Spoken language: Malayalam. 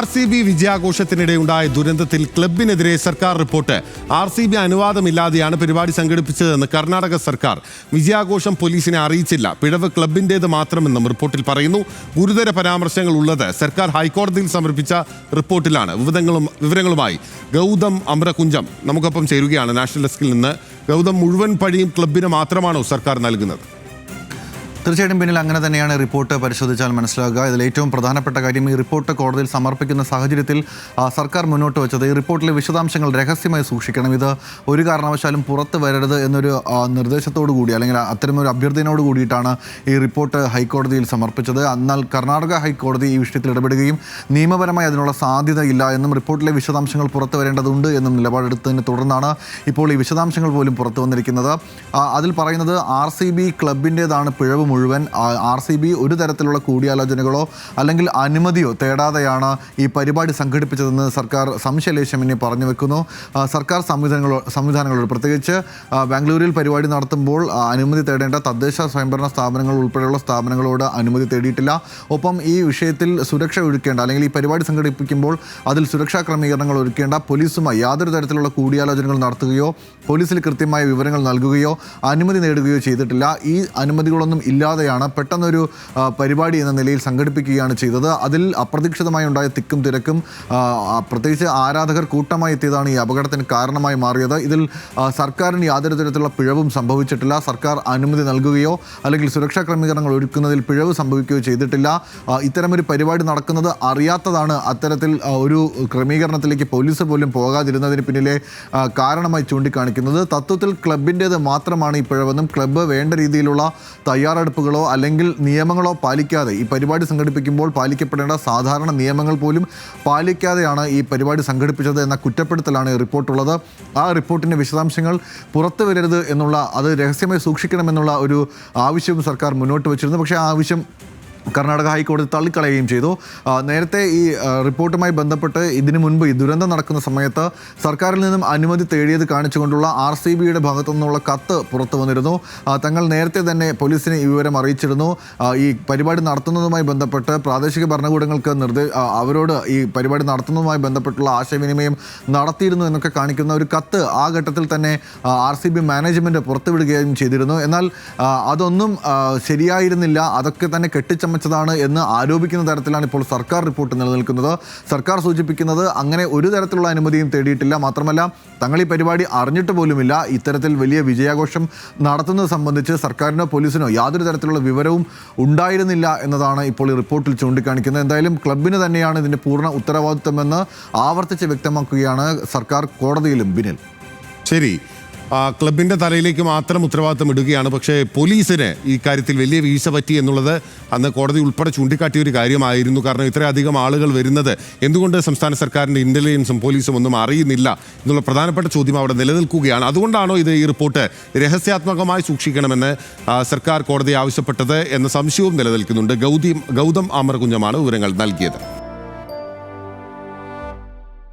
RCB വിജയാഘോഷത്തിനിടെയുണ്ടായ ദുരന്തത്തിൽ ക്ലബിനെതിരെ സർക്കാർ റിപ്പോർട്ട്. RCB അനുവാദമില്ലാതെയാണ് പരിപാടി സംഘടിപ്പിച്ചതെന്ന് കർണാടക സർക്കാർ. വിജയാഘോഷം പോലീസിനെ അറിയിച്ചില്ല, പിഴവ് ക്ലബിൻ്റേത് മാത്രമെന്നും റിപ്പോർട്ടിൽ പറയുന്നു. ഗുരുതര പരാമർശങ്ങൾ ഉള്ളത് സർക്കാർ ഹൈക്കോടതിയിൽ സമർപ്പിച്ച റിപ്പോർട്ടിലാണ്. വിവരങ്ങളുമായി ഗൗതം അമ്രകുഞ്ചം നമുക്കൊപ്പം ചേരുകയാണ് നാഷണൽ ഡെസ്കിൽ നിന്ന്. ഗൗതം, മുഴുവൻ പഴിയും ക്ലബിന് മാത്രമാണോ സർക്കാർ നൽകുന്നത്? തീർച്ചയായിട്ടും പിന്നിൽ അങ്ങനെ തന്നെയാണ് റിപ്പോർട്ട് പരിശോധിച്ചാൽ മനസ്സിലാകുക. ഇതിൽ ഏറ്റവും പ്രധാനപ്പെട്ട കാര്യം, ഈ റിപ്പോർട്ട് കോടതിയിൽ സമർപ്പിക്കുന്ന സാഹചര്യത്തിൽ സർക്കാർ മുന്നോട്ട് വെച്ചത് ഈ റിപ്പോർട്ടിലെ വിശദാംശങ്ങൾ രഹസ്യമായി സൂക്ഷിക്കണം, ഇത് ഒരു കാരണവശാലും പുറത്ത് വരരുത് എന്നൊരു നിർദ്ദേശത്തോടു കൂടി അല്ലെങ്കിൽ അത്തരമൊരു അഭ്യർത്ഥനയോട് കൂടിയിട്ടാണ് ഈ റിപ്പോർട്ട് ഹൈക്കോടതിയിൽ സമർപ്പിച്ചത്. എന്നാൽ കർണാടക ഹൈക്കോടതി ഈ വിഷയത്തിൽ ഇടപെടുകയും നിയമപരമായി അതിനുള്ള സാധ്യതയില്ല എന്നും റിപ്പോർട്ടിലെ വിശദാംശങ്ങൾ പുറത്ത് വരേണ്ടതുണ്ട് എന്നും നിലപാടെടുത്തതിനെ തുടർന്നാണ് ഇപ്പോൾ ഈ വിശദാംശങ്ങൾ പോലും പുറത്തു വന്നിരിക്കുന്നത്. അതിൽ പറയുന്നത് RCB ക്ലബിൻ്റേതാണ് പിഴവ് മുഴുവൻ. RCB ഒരു തരത്തിലുള്ള കൂടിയാലോചനകളോ അല്ലെങ്കിൽ അനുമതിയോ തേടാതെയാണ് ഈ പരിപാടി സംഘടിപ്പിച്ചതെന്ന് സർക്കാർ സംശയലേശമെന്നെ പറഞ്ഞു വെക്കുന്നു. സർക്കാർ സംവിധാനങ്ങളോട്, പ്രത്യേകിച്ച് ബാംഗ്ലൂരിൽ പരിപാടി നടത്തുമ്പോൾ അനുമതി തേടേണ്ട തദ്ദേശ സ്വയംഭരണ സ്ഥാപനങ്ങൾ ഉൾപ്പെടെയുള്ള സ്ഥാപനങ്ങളോട് അനുമതി തേടിയിട്ടില്ല. ഒപ്പം ഈ വിഷയത്തിൽ സുരക്ഷ ഒരുക്കേണ്ട അല്ലെങ്കിൽ ഈ പരിപാടി സംഘടിപ്പിക്കുമ്പോൾ അതിൽ സുരക്ഷാ ക്രമീകരണങ്ങൾ ഒരുക്കേണ്ട പോലീസുമായി യാതൊരു തരത്തിലുള്ള കൂടിയാലോചനകൾ നടത്തുകയോ പോലീസിൽ കൃത്യമായ വിവരങ്ങൾ നൽകുകയോ അനുമതി നേടുകയോ ചെയ്തിട്ടില്ല. ഈ അനുമതികളൊന്നും ഇല്ലാതെയാണ് പെട്ടെന്നൊരു പരിപാടി എന്ന നിലയിൽ സംഘടിപ്പിക്കുകയാണ് ചെയ്തത്. അതിൽ അപ്രതീക്ഷിതമായി ഉണ്ടായ തിക്കും തിരക്കും, പ്രത്യേകിച്ച് ആരാധകർ കൂട്ടമായി എത്തിയതാണ് ഈ അപകടത്തിന് കാരണമായി മാറിയത്. ഇതിൽ സർക്കാരിന് യാതൊരു തരത്തിലുള്ള പിഴവും സംഭവിച്ചിട്ടില്ല. സർക്കാർ അനുമതി നൽകുകയോ അല്ലെങ്കിൽ സുരക്ഷാ ക്രമീകരണങ്ങൾ ഒരുക്കുന്നതിൽ പിഴവ് സംഭവിക്കുകയോ ചെയ്തിട്ടില്ല. ഇത്തരമൊരു പരിപാടി നടക്കുന്നത് അറിയാത്തതാണ് അത്തരത്തിൽ ഒരു ക്രമീകരണത്തിലേക്ക് പോലീസ് പോലും പോകാതിരുന്നതിന് പിന്നിലെ കാരണമായി ചൂണ്ടിക്കാണിക്കുന്നത്. തത്വത്തിൽ ക്ലബിൻ്റേത് മാത്രമാണ് ഈ പിഴവെന്നും ക്ലബ്ബ് വേണ്ട രീതിയിലുള്ള തയ്യാറെടുപ്പുകളോ അല്ലെങ്കിൽ നിയമങ്ങളോ പാലിക്കാതെ ഈ പരിപാടി സംഘടിപ്പിക്കുമ്പോൾ പാലിക്കപ്പെടേണ്ട സാധാരണ നിയമങ്ങൾ പോലും പാലിക്കാതെയാണ് ഈ പരിപാടി സംഘടിപ്പിച്ചത് എന്ന കുറ്റപ്പെടുത്തലാണ് ഈ റിപ്പോർട്ടുള്ളത്. ആ റിപ്പോർട്ടിൻ്റെ വിശദാംശങ്ങൾ പുറത്തു വരരുത് എന്നുള്ള, അത് രഹസ്യമായി സൂക്ഷിക്കണമെന്നുള്ള ഒരു ആവശ്യവും സർക്കാർ മുന്നോട്ട് വച്ചിരുന്നു. പക്ഷേ ആ ആവശ്യം കർണാടക ഹൈക്കോടതി തള്ളിക്കളയുകയും ചെയ്തു. നേരത്തെ ഈ റിപ്പോർട്ടുമായി ബന്ധപ്പെട്ട് ഇതിനു മുൻപ് ഈ ദുരന്തം നടക്കുന്ന സമയത്ത് സർക്കാരിൽ നിന്നും അനുമതി തേടിയത് കാണിച്ചുകൊണ്ടുള്ള RCBയുടെ ഭാഗത്തു നിന്നുള്ള കത്ത് പുറത്തു വന്നിരുന്നു. തങ്ങൾ നേരത്തെ തന്നെ പോലീസിനെ ഈ വിവരം അറിയിച്ചിരുന്നു. ഈ പരിപാടി നടത്തുന്നതുമായി ബന്ധപ്പെട്ട് പ്രാദേശിക ഭരണകൂടങ്ങൾക്ക് അവരോട് ഈ പരിപാടി നടത്തുന്നതുമായി ബന്ധപ്പെട്ടുള്ള ആശയവിനിമയം നടത്തിയിരുന്നു എന്നൊക്കെ കാണിക്കുന്ന ഒരു കത്ത് ആ ഘട്ടത്തിൽ തന്നെ RCB മാനേജ്മെൻറ്റ് പുറത്തുവിടുകയും ചെയ്തിരുന്നു. എന്നാൽ അതൊന്നും ശരിയായിരുന്നില്ല, അതൊക്കെ തന്നെ കെട്ടിച്ചമച്ചതാണ് എന്ന് ആരോപിക്കുന്ന തരത്തിലാണ് ഇപ്പോൾ സർക്കാർ റിപ്പോർട്ട് നിലനിൽക്കുന്നത്. സർക്കാർ സൂചിപ്പിക്കുന്നത് അങ്ങനെ ഒരു തരത്തിലുള്ള അനുമതിയും തേടിയിട്ടില്ല, മാത്രമല്ല തങ്ങൾ ഈ പരിപാടി അറിഞ്ഞിട്ട് പോലുമില്ല. ഇത്തരത്തിൽ വലിയ വിജയാഘോഷം നടത്തുന്നത് സംബന്ധിച്ച് സർക്കാരിനോ പോലീസിനോ യാതൊരു തരത്തിലുള്ള വിവരവും ഉണ്ടായിരുന്നില്ല എന്നതാണ് ഇപ്പോൾ ഈ റിപ്പോർട്ടിൽ ചൂണ്ടിക്കാണിക്കുന്നത്. എന്തായാലും ക്ലബിന് തന്നെയാണ് ഇതിൻ്റെ പൂർണ്ണ ഉത്തരവാദിത്വമെന്ന് ആവർത്തിച്ച് വ്യക്തമാക്കുകയാണ് സർക്കാർ കോടതിയിലും. ബിനിൽ, ശരി, ക്ലബിൻ്റെ തലയിലേക്ക് മാത്രം ഉത്തരവാദിത്തം ഇടുകയാണ്. പക്ഷേ പോലീസിന് ഈ കാര്യത്തിൽ വലിയ വീഴ്ച പറ്റി എന്നുള്ളത് അന്ന് കോടതി ഉൾപ്പെടെ ചൂണ്ടിക്കാട്ടിയ ഒരു കാര്യമായിരുന്നു. കാരണം ഇത്രയധികം ആളുകൾ വരുന്നത് എന്തുകൊണ്ട് സംസ്ഥാന സർക്കാരിൻ്റെ ഇൻ്റലിജൻസും പോലീസും ഒന്നും അറിയുന്നില്ല എന്നുള്ള പ്രധാനപ്പെട്ട ചോദ്യം അവിടെ നിലനിൽക്കുകയാണ്. അതുകൊണ്ടാണോ ഈ റിപ്പോർട്ട് രഹസ്യാത്മകമായി സൂക്ഷിക്കണമെന്ന് സർക്കാർ കോടതി ആവശ്യപ്പെട്ടത് എന്ന സംശയവും നിലനിൽക്കുന്നുണ്ട്. ഗൗതം അമർകുഞ്ഞമാണ് വിവരങ്ങൾ നൽകിയത്.